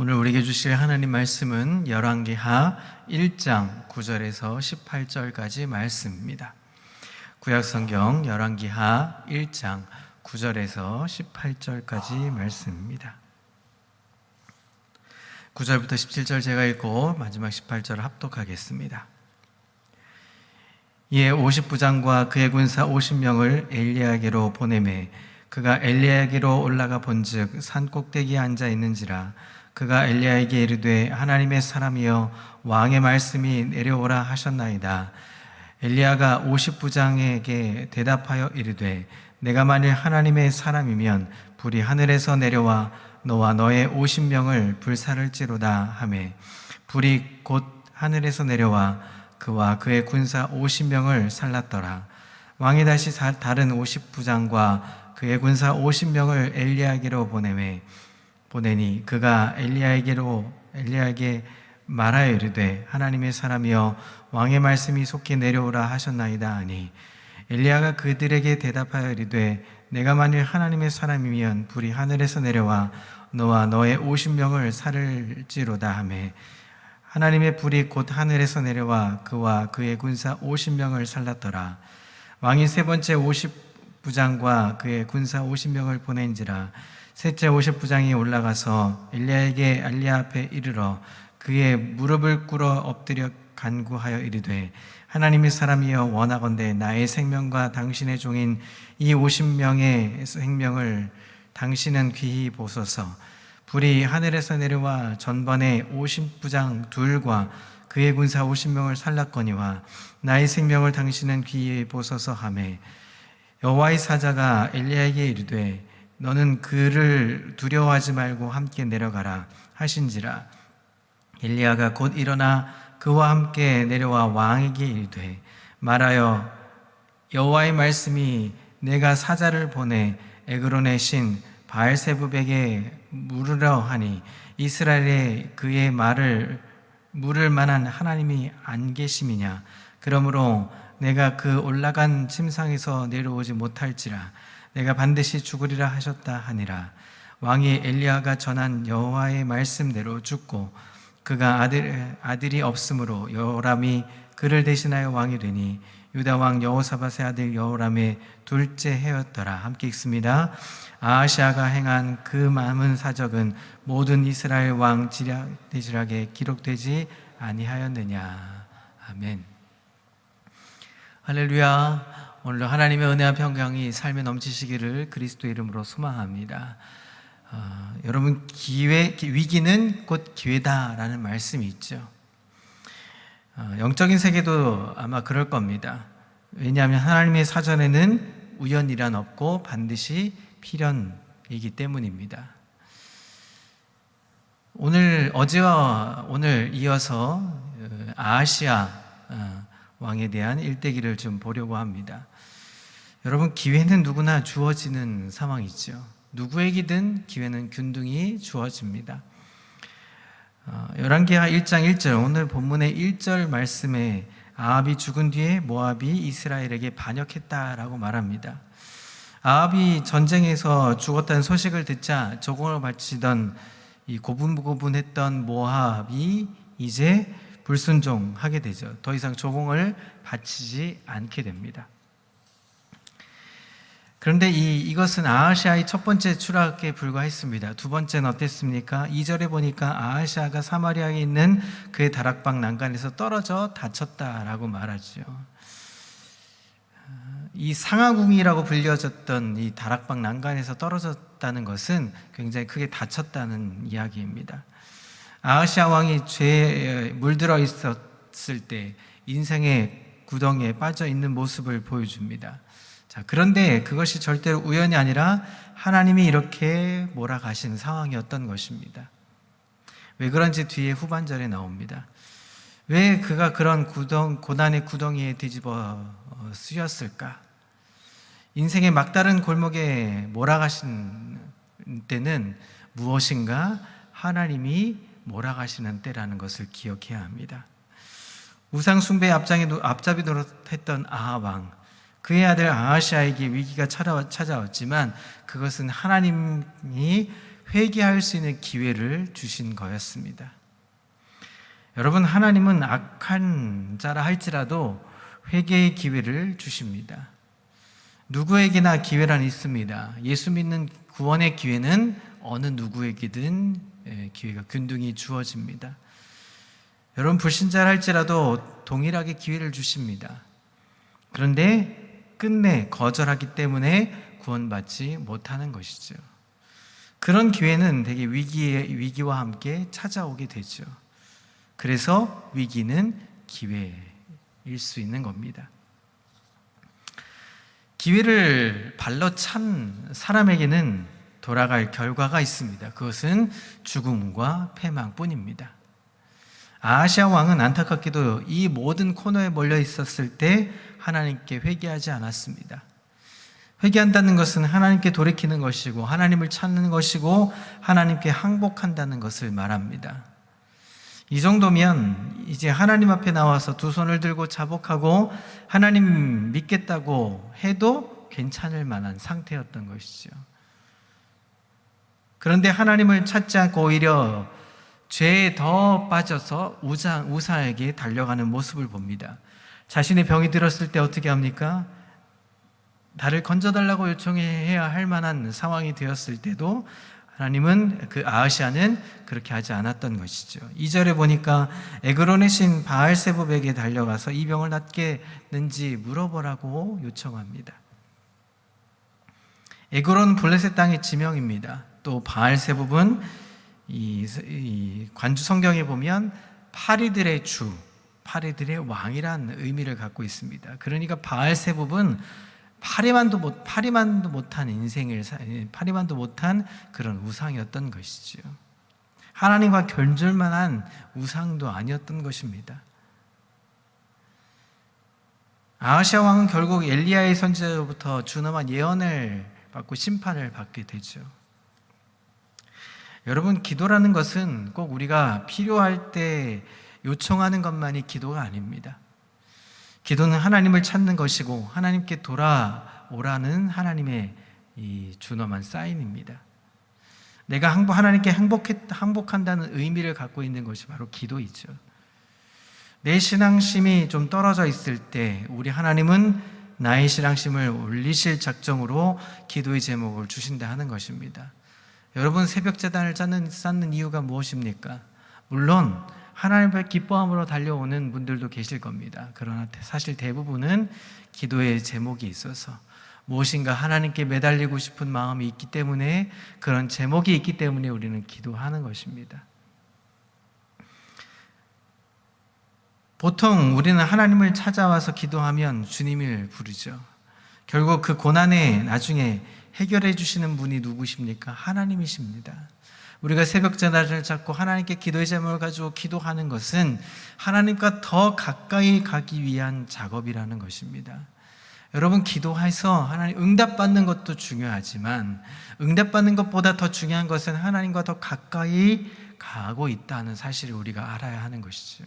오늘 우리에게 주실 하나님 말씀은 열왕기하 1장 9절에서 18절까지 말씀입니다. 구약성경 열왕기하 1장 9절에서 18절까지 말씀입니다. 9절부터 17절 제가 읽고 마지막 18절을 합독하겠습니다. 이에 50부장과 그의 군사 50명을 엘리야에게로 보내매 그가 엘리야에게로 올라가 본즉 산 꼭대기에 앉아 있는지라. 그가 엘리야에게 이르되 하나님의 사람이여 왕의 말씀이 내려오라 하셨나이다. 엘리야가 50부장에게 대답하여 이르되 내가 만일 하나님의 사람이면 불이 하늘에서 내려와 너와 너의 50명을 불살을지로다 하매 불이 곧 하늘에서 내려와 그와 그의 군사 50명을 살랐더라. 왕이 다시 다른 50부장과 그의 군사 50명을 엘리야에게로 보내니 그가 엘리야에게 말하여 이르되 하나님의 사람이여 왕의 말씀이 속히 내려오라 하셨나이다 하니 엘리야가 그들에게 대답하여 이르되 내가 만일 하나님의 사람이면 불이 하늘에서 내려와 너와 너의 50명을 살을지로다 하매 하나님의 불이 곧 하늘에서 내려와 그와 그의 군사 50명을 살랐더라. 왕이 세 번째 50부장과 그의 군사 50명을 보낸지라. 셋째 50부장이 올라가서 엘리야 앞에 이르러 그의 무릎을 꿇어 엎드려 간구하여 이르되 하나님의 사람이여 원하건대 나의 생명과 당신의 종인 이 50명의 생명을 당신은 귀히 보소서. 불이 하늘에서 내려와 전번에 50부장 둘과 그의 군사 50명을 살랐거니와 나의 생명을 당신은 귀히 보소서 하매 여호와의 사자가 엘리야에게 이르되 너는 그를 두려워하지 말고 함께 내려가라 하신지라. 엘리야가 곧 일어나 그와 함께 내려와 왕에게 이르되 말하여 여호와의 말씀이 내가 사자를 보내 에그론의 신 바알세불에게 물으려 하니 이스라엘에 그의 말을 물을 만한 하나님이 안 계심이냐. 그러므로 내가 그 올라간 침상에서 내려오지 못할지라. 내가 반드시 죽으리라 하셨다 하니라. 왕이 엘리야가 전한 여호와의 말씀대로 죽고 그가 아들이 없으므로 여호람이 그를 대신하여 왕이 되니 유다 왕 여호사밧의 아들 여호람의 둘째 해였더라. 함께 읽습니다. 아하시아가 행한 그 많은 사적은 모든 이스라엘 왕 지략에 기록되지 아니하였느냐. 아멘. 할렐루야. 오늘도 하나님의 은혜와 평강이 삶에 넘치시기를 그리스도의 이름으로 소망합니다. 여러분 위기는 곧 기회다라는 말씀이 있죠. 영적인 세계도 아마 그럴 겁니다. 왜냐하면 하나님의 사전에는 우연이란 없고 반드시 필연이기 때문입니다. 어제와 오늘 이어서 아하시아 왕에 대한 일대기를 좀 보려고 합니다. 여러분 기회는 누구나 주어지는 상황이죠. 누구에게든 기회는 균등히 주어집니다. 열왕기하 1장 1절 오늘 본문의 1절 말씀에 아합이 죽은 뒤에 모압이 이스라엘에게 반역했다라고 말합니다. 아합이 전쟁에서 죽었다는 소식을 듣자 조공을 바치던 이 고분고분했던 모압이 이제 불순종하게 되죠. 더 이상 조공을 바치지 않게 됩니다. 그런데 이것은 아하시아의 첫 번째 추락에 불과했습니다. 두 번째는 어땠습니까? 2절에 보니까 아하시아가 사마리아에 있는 그의 다락방 난간에서 떨어져 다쳤다라고 말하죠. 이 상하궁이라고 불려졌던 이 다락방 난간에서 떨어졌다는 것은 굉장히 크게 다쳤다는 이야기입니다. 아하시아 왕이 죄에 물들어 있었을 때 인생의 구덩이에 빠져 있는 모습을 보여줍니다. 자, 그런데 그것이 절대로 우연이 아니라 하나님이 이렇게 몰아가신 상황이었던 것입니다. 왜 그런지 뒤에 후반절에 나옵니다. 왜 그가 그런 고난의 구덩이에 뒤집어 쓰였을까? 인생의 막다른 골목에 몰아가신 때는 무엇인가 하나님이 몰아가시는 때라는 것을 기억해야 합니다. 우상 숭배의 앞잡이 노릇했던 아합 왕, 그의 아들 아하시아에게 위기가 찾아왔지만 그것은 하나님이 회개할 수 있는 기회를 주신 거였습니다. 여러분, 하나님은 악한 자라 할지라도 회개의 기회를 주십니다. 누구에게나 기회란 있습니다. 예수 믿는 구원의 기회는 어느 누구에게든 기회가 균등히 주어집니다. 여러분, 불신자라 할지라도 동일하게 기회를 주십니다. 그런데 끝내 거절하기 때문에 구원받지 못하는 것이죠. 그런 기회는 되게 위기와 함께 찾아오게 되죠. 그래서 위기는 기회일 수 있는 겁니다. 기회를 발로 찬 사람에게는 돌아갈 결과가 있습니다. 그것은 죽음과 패망뿐입니다. 아하시아 왕은 안타깝게도 이 모든 코너에 몰려 있었을 때 하나님께 회개하지 않았습니다. 회개한다는 것은 하나님께 돌이키는 것이고 하나님을 찾는 것이고 하나님께 항복한다는 것을 말합니다. 이 정도면 이제 하나님 앞에 나와서 두 손을 들고 자복하고 하나님 믿겠다고 해도 괜찮을 만한 상태였던 것이죠. 그런데 하나님을 찾지 않고 오히려 죄에 더 빠져서 우상에게 달려가는 모습을 봅니다. 자신의 병이 들었을 때 어떻게 합니까? 나를 건져달라고 요청해야 할 만한 상황이 되었을 때도 하나님은 아하시아는 그렇게 하지 않았던 것이죠. 2절에 보니까 에그론의 신 바알세붑에게 달려가서 이 병을 낫겠는지 물어보라고 요청합니다. 에그론은 블레셋 땅의 지명입니다. 또 바알세붑은 이 관주 성경에 보면 파리들의 주, 파리들의 왕이란 의미를 갖고 있습니다. 그러니까 바알세붑은 파리만도 못한 그런 우상이었던 것이죠. 하나님과 견줄만한 우상도 아니었던 것입니다. 아하시아 왕은 결국 엘리야의 선지자로부터 준엄한 예언을 받고 심판을 받게 되죠. 여러분, 기도라는 것은 꼭 우리가 필요할 때 요청하는 것만이 기도가 아닙니다. 기도는 하나님을 찾는 것이고 하나님께 돌아오라는 하나님의 이 준엄한 사인입니다. 내가 하나님께 항복한다는 의미를 갖고 있는 것이 바로 기도이죠. 내 신앙심이 좀 떨어져 있을 때 우리 하나님은 나의 신앙심을 올리실 작정으로 기도의 제목을 주신다 하는 것입니다. 여러분, 새벽 제단을 쌓는 이유가 무엇입니까? 물론 하나님의 기뻐함으로 달려오는 분들도 계실 겁니다. 그러나 사실 대부분은 기도의 제목이 있어서 무엇인가 하나님께 매달리고 싶은 마음이 있기 때문에, 그런 제목이 있기 때문에 우리는 기도하는 것입니다. 보통 우리는 하나님을 찾아와서 기도하면 주님을 부르죠. 결국 그 고난에 나중에 해결해 주시는 분이 누구십니까? 하나님이십니다. 우리가 새벽 제단을 잡고 하나님께 기도의 제목을 가지고 기도하는 것은 하나님과 더 가까이 가기 위한 작업이라는 것입니다. 여러분, 기도해서 하나님 응답받는 것도 중요하지만 응답받는 것보다 더 중요한 것은 하나님과 더 가까이 가고 있다는 사실을 우리가 알아야 하는 것이죠.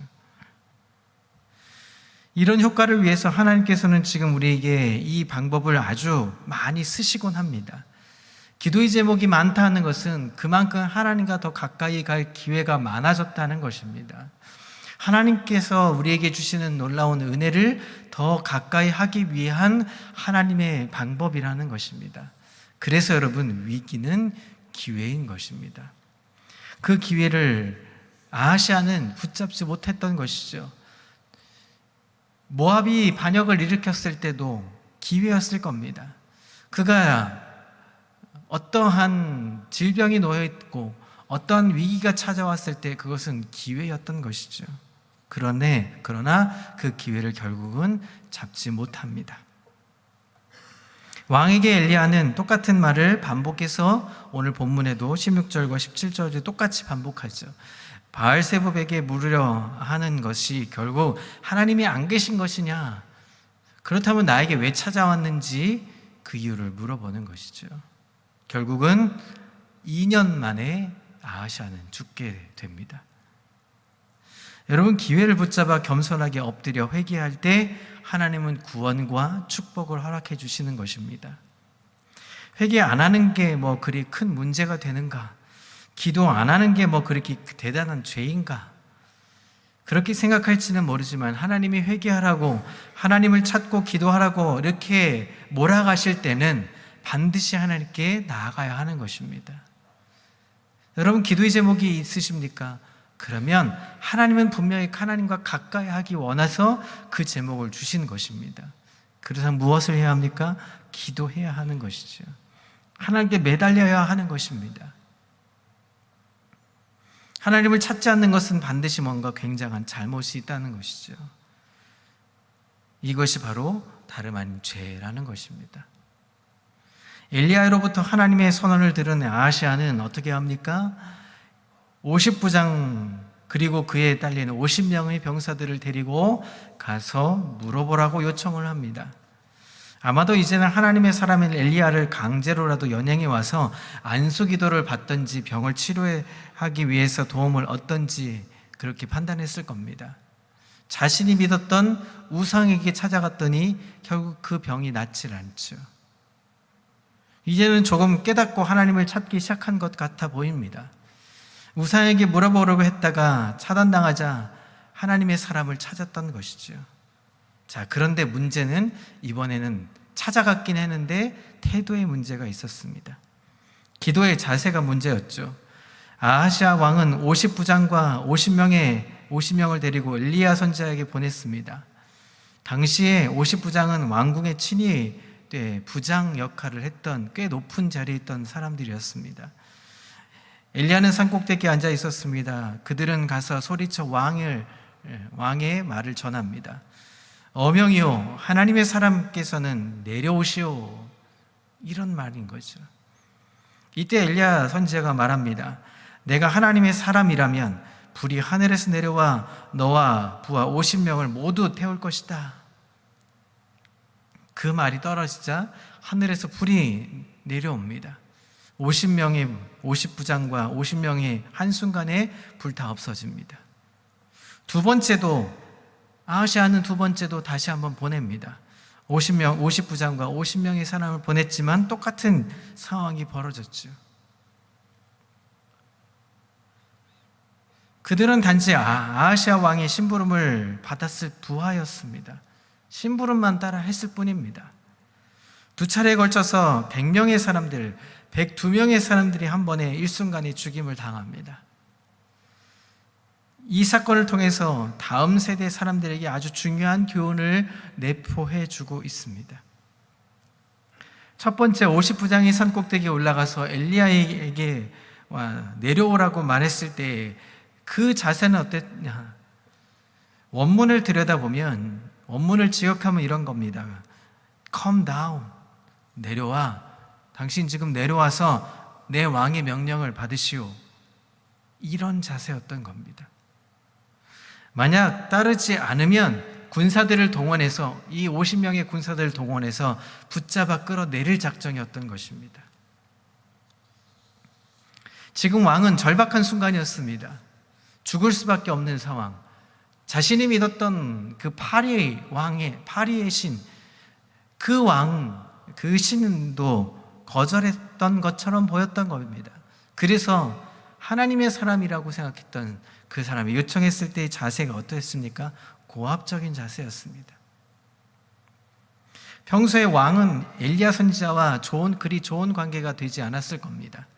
이런 효과를 위해서 하나님께서는 지금 우리에게 이 방법을 아주 많이 쓰시곤 합니다. 기도의 제목이 많다는 것은 그만큼 하나님과 더 가까이 갈 기회가 많아졌다는 것입니다. 하나님께서 우리에게 주시는 놀라운 은혜를 더 가까이 하기 위한 하나님의 방법이라는 것입니다. 그래서 여러분, 위기는 기회인 것입니다. 그 기회를 아하시아는 붙잡지 못했던 것이죠. 모압이 반역을 일으켰을 때도 기회였을 겁니다. 그가 어떠한 질병이 놓여있고 어떠한 위기가 찾아왔을 때 그것은 기회였던 것이죠. 그러나 그 기회를 결국은 잡지 못합니다. 왕에게 엘리야는 똑같은 말을 반복해서 오늘 본문에도 16절과 17절에 똑같이 반복하죠. 바알세붑에게 물으려 하는 것이 결국 하나님이 안 계신 것이냐, 그렇다면 나에게 왜 찾아왔는지 그 이유를 물어보는 것이죠. 결국은 2년 만에 아하시아는 죽게 됩니다. 여러분, 기회를 붙잡아 겸손하게 엎드려 회개할 때 하나님은 구원과 축복을 허락해 주시는 것입니다. 회개 안 하는 게 그리 큰 문제가 되는가? 기도 안 하는 게 뭐 그렇게 대단한 죄인가? 그렇게 생각할지는 모르지만 하나님이 회개하라고, 하나님을 찾고 기도하라고 이렇게 몰아가실 때는 반드시 하나님께 나아가야 하는 것입니다. 여러분, 기도의 제목이 있으십니까? 그러면 하나님은 분명히 하나님과 가까이 하기 원해서 그 제목을 주신 것입니다. 그래서 무엇을 해야 합니까? 기도해야 하는 것이죠. 하나님께 매달려야 하는 것입니다. 하나님을 찾지 않는 것은 반드시 뭔가 굉장한 잘못이 있다는 것이죠. 이것이 바로 다름 아닌 죄라는 것입니다. 엘리야로부터 하나님의 선언을 들은 아하시아는 어떻게 합니까? 50부장 그리고 그에 딸리는 50명의 병사들을 데리고 가서 물어보라고 요청을 합니다. 아마도 이제는 하나님의 사람인 엘리야를 강제로라도 연행해 와서 안수기도를 받든지 병을 치료하기 위해서 도움을 얻든지 그렇게 판단했을 겁니다. 자신이 믿었던 우상에게 찾아갔더니 결국 그 병이 낫질 않죠. 이제는 조금 깨닫고 하나님을 찾기 시작한 것 같아 보입니다. 우상에게 물어보려고 했다가 차단당하자 하나님의 사람을 찾았던 것이죠. 자, 그런데 문제는 이번에는 찾아갔긴 했는데 태도의 문제가 있었습니다. 기도의 자세가 문제였죠. 아하시아 왕은 50부장과 50명을 데리고 엘리야 선지자에게 보냈습니다. 당시에 50부장은 왕궁의 친위 부장 역할을 했던 꽤 높은 자리에 있던 사람들이었습니다. 엘리야는 산꼭대기에 앉아 있었습니다. 그들은 가서 소리쳐 왕의 말을 전합니다. 어명이요, 하나님의 사람께서는 내려오시오. 이런 말인 거죠. 이때 엘리야 선지자가 말합니다. 내가 하나님의 사람이라면 불이 하늘에서 내려와 너와 부하 50명을 모두 태울 것이다. 그 말이 떨어지자 하늘에서 불이 내려옵니다. 50부장과 50명이 한순간에 불타 없어집니다. 아하시아는 두 번째도 다시 한번 보냅니다. 50부장과 50명의 사람을 보냈지만 똑같은 상황이 벌어졌죠. 그들은 단지 아하시아 왕의 심부름을 받았을 부하였습니다. 심부름만 따라 했을 뿐입니다. 두 차례에 걸쳐서 102명의 사람들이 한 번에 일순간에 죽임을 당합니다. 이 사건을 통해서 다음 세대 사람들에게 아주 중요한 교훈을 내포해 주고 있습니다. 첫 번째, 50부장이 산꼭대기에 올라가서 엘리야에게 내려오라고 말했을 때 그 자세는 어땠냐? 원문을 들여다보면, 원문을 지역하면 이런 겁니다. Come down, 내려와. 당신 지금 내려와서 내 왕의 명령을 받으시오. 이런 자세였던 겁니다. 만약 따르지 않으면 군사들을 동원해서, 이 50명의 군사들을 동원해서 붙잡아 끌어내릴 작정이었던 것입니다. 지금 왕은 절박한 순간이었습니다. 죽을 수밖에 없는 상황. 자신이 믿었던 그 파리의 신, 그 왕, 그 신도 거절했던 것처럼 보였던 겁니다. 그래서 하나님의 사람이라고 생각했던 그 사람이 요청했을 때의 자세가 어떠했습니까? 고압적인 자세였습니다. 평소에 왕은 엘리야 선지자와 그리 좋은 관계가 되지 않았을 겁니다.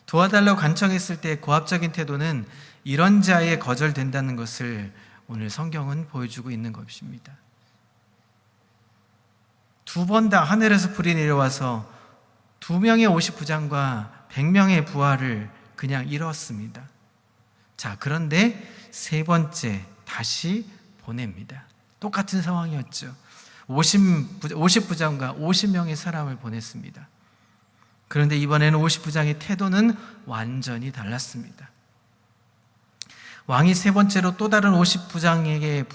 도와달라고 간청했을 때 고압적인 태도는 이런 자에 거절된다는 것을 오늘 성경은 보여주고 있는 것입니다. 두 번 다 하늘에서 불이 내려와서 2명의 50부장과 100명의 부하를 그냥 잃었습니다. 자, 그런데 세 번째 다시 보냅니다. 똑같은 상황이었죠. 50부장과 50명의 사람을 보냈습니다. 그런데 이번에는 50부장의 태도는 완전히 달랐습니다. 왕이 세 번째로 또 다른 50부장에게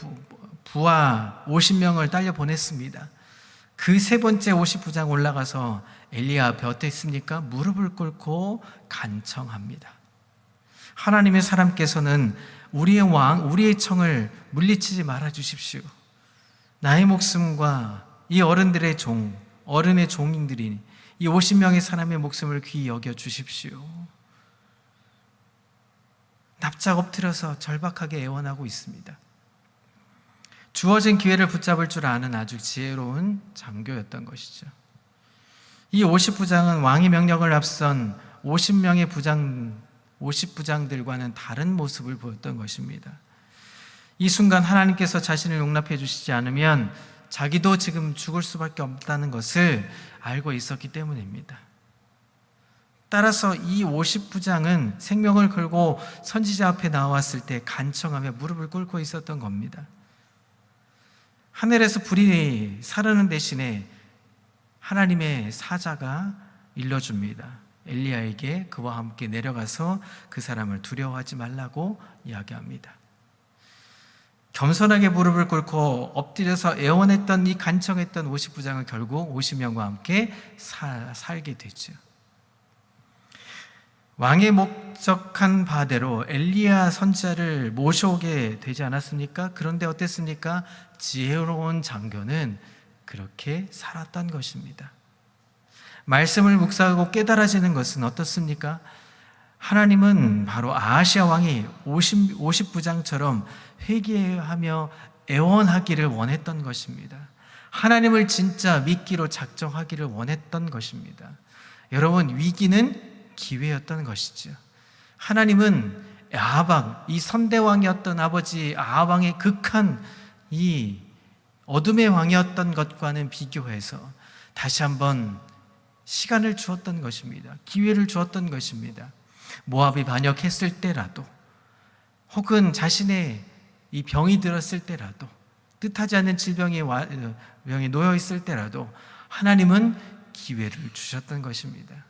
부하 50명을 딸려 보냈습니다. 그 세 번째 50부장 올라가서 엘리야 앞에 어땠습니까? 무릎을 꿇고 간청합니다. 하나님의 사람께서는 우리의 청을 물리치지 말아 주십시오. 나의 목숨과 이 어른의 종인들이 이 50명의 사람의 목숨을 귀히 여겨 주십시오. 바짝 엎드려서 절박하게 애원하고 있습니다. 주어진 기회를 붙잡을 줄 아는 아주 지혜로운 장교였던 것이죠. 이 50부장은 왕의 명령을 앞선 50명의 50부장들과는 다른 모습을 보였던 것입니다. 이 순간 하나님께서 자신을 용납해 주시지 않으면 자기도 지금 죽을 수밖에 없다는 것을 알고 있었기 때문입니다. 따라서 이 50부장은 생명을 걸고 선지자 앞에 나왔을 때 간청하며 무릎을 꿇고 있었던 겁니다. 하늘에서 불이 사르는 대신에 하나님의 사자가 일러줍니다. 엘리야에게 그와 함께 내려가서 그 사람을 두려워하지 말라고 이야기합니다. 겸손하게 무릎을 꿇고 엎드려서 애원했던 이 간청했던 50부장은 결국 50명과 함께 살게 되죠. 왕의 목적한 바대로 엘리야 선지자를 모셔오게 되지 않았습니까? 그런데 어땠습니까? 지혜로운 장교는 그렇게 살았던 것입니다. 말씀을 묵상하고 깨달아지는 것은 어떻습니까? 하나님은 바로 아하시아 왕이 50부장처럼 회개하며 애원하기를 원했던 것입니다. 하나님을 진짜 믿기로 작정하기를 원했던 것입니다. 여러분, 위기는 기회였던 것이죠. 하나님은 아합, 이 선대왕이었던 아버지 아합 왕의 극한 이 어둠의 왕이었던 것과는 비교해서 다시 한번 시간을 주었던 것입니다. 기회를 주었던 것입니다. 모압이 반역했을 때라도, 혹은 자신의 이 병이 들었을 때라도, 뜻하지 않는 질병에 놓여 있을 때라도 하나님은 기회를 주셨던 것입니다.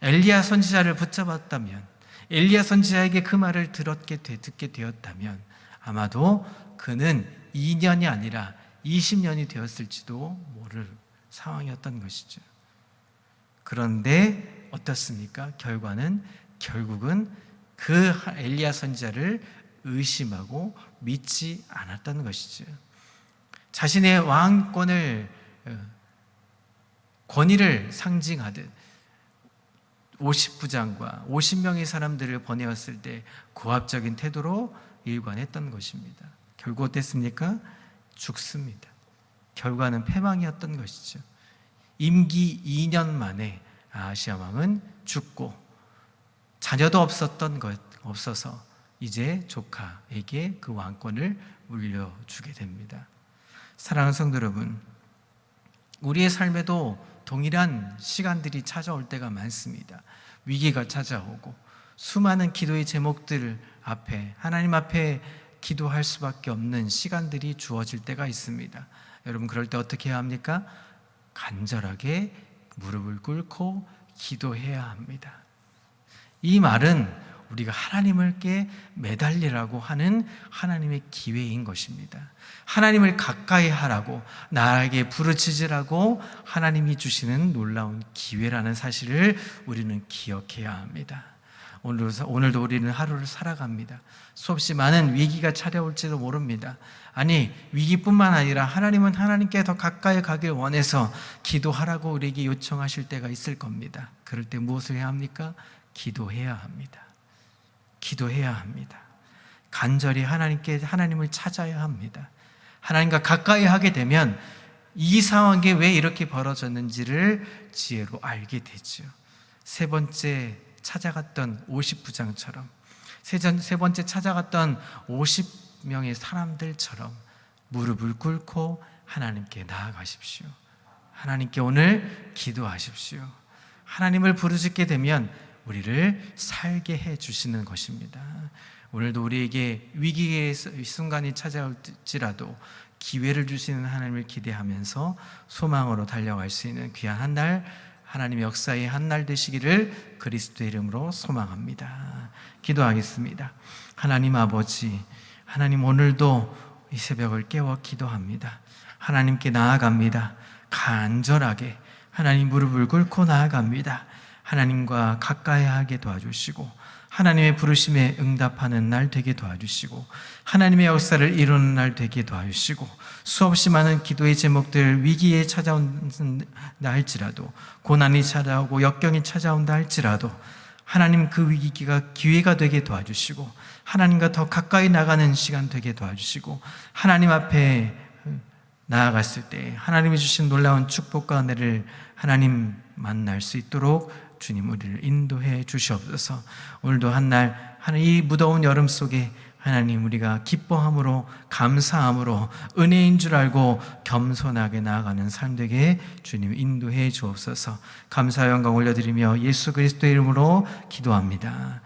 엘리야 선지자를 붙잡았다면, 엘리야 선지자에게 그 말을 듣게 되었다면 아마도 그는 2년이 아니라 20년이 되었을지도 모를 상황이었던 것이죠. 그런데 어떻습니까? 결국은 그 엘리야 선지자를 의심하고 믿지 않았던 것이죠. 자신의 왕권을 권위를 상징하듯 50부장과 50명의 사람들을 보내었을 때 고압적인 태도로 일관했던 것입니다. 결국 어땠습니까? 죽습니다. 결과는 패망이었던 것이죠. 임기 2년 만에 아하시아 왕은 죽고 자녀도 없어서 이제 조카에게 그 왕권을 물려주게 됩니다. 사랑하는 성도 여러분, 우리의 삶에도 동일한 시간들이 찾아올 때가 많습니다. 위기가 찾아오고 수많은 기도의 제목들 앞에, 하나님 앞에 기도할 수밖에 없는 시간들이 주어질 때가 있습니다. 여러분, 그럴 때 어떻게 해야 합니까? 간절하게 무릎을 꿇고 기도해야 합니다. 이 말은 우리가 하나님께 매달리라고 하는 하나님의 기회인 것입니다. 하나님을 가까이 하라고, 나에게 부르짖으라고 하나님이 주시는 놀라운 기회라는 사실을 우리는 기억해야 합니다. 오늘도 우리는 하루를 살아갑니다. 수없이 많은 위기가 찾아올지도 모릅니다. 아니, 위기뿐만 아니라 하나님은 하나님께 더 가까이 가길 원해서 기도하라고 우리에게 요청하실 때가 있을 겁니다. 그럴 때 무엇을 해야 합니까? 기도해야 합니다. 기도해야 합니다. 간절히 하나님을 찾아야 합니다. 하나님과 가까이 하게 되면 이 상황이 왜 이렇게 벌어졌는지를 지혜로 알게 되죠. 세 번째 찾아갔던 50부장처럼, 세 번째 찾아갔던 50명의 사람들처럼 무릎을 꿇고 하나님께 나아가십시오. 하나님께 오늘 기도하십시오. 하나님을 부르짖게 되면 우리를 살게 해 주시는 것입니다. 오늘도 우리에게 위기의 순간이 찾아올지라도 기회를 주시는 하나님을 기대하면서 소망으로 달려갈 수 있는 귀한 한 날, 하나님의 역사의 한 날 되시기를 그리스도의 이름으로 소망합니다. 기도하겠습니다. 하나님 아버지, 하나님 오늘도 이 새벽을 깨워 기도합니다. 하나님께 나아갑니다. 간절하게 하나님 무릎을 꿇고 나아갑니다. 하나님과 가까이 하게 도와주시고 하나님의 부르심에 응답하는 날 되게 도와주시고 하나님의 역사를 이루는 날 되게 도와주시고 수없이 많은 기도의 제목들, 위기에 찾아온다 할지라도, 고난이 찾아오고 역경이 찾아온다 할지라도 하나님 그 위기가 기회가 되게 도와주시고 하나님과 더 가까이 나가는 시간 되게 도와주시고 하나님 앞에 나아갔을 때 하나님이 주신 놀라운 축복과 은혜를 하나님 만날 수 있도록 주님 우리를 인도해 주시옵소서. 오늘도 한날 이 무더운 여름 속에 하나님 우리가 기뻐함으로 감사함으로 은혜인 줄 알고 겸손하게 나아가는 삶 되게 주님 인도해 주옵소서. 감사 영광 올려드리며 예수 그리스도의 이름으로 기도합니다.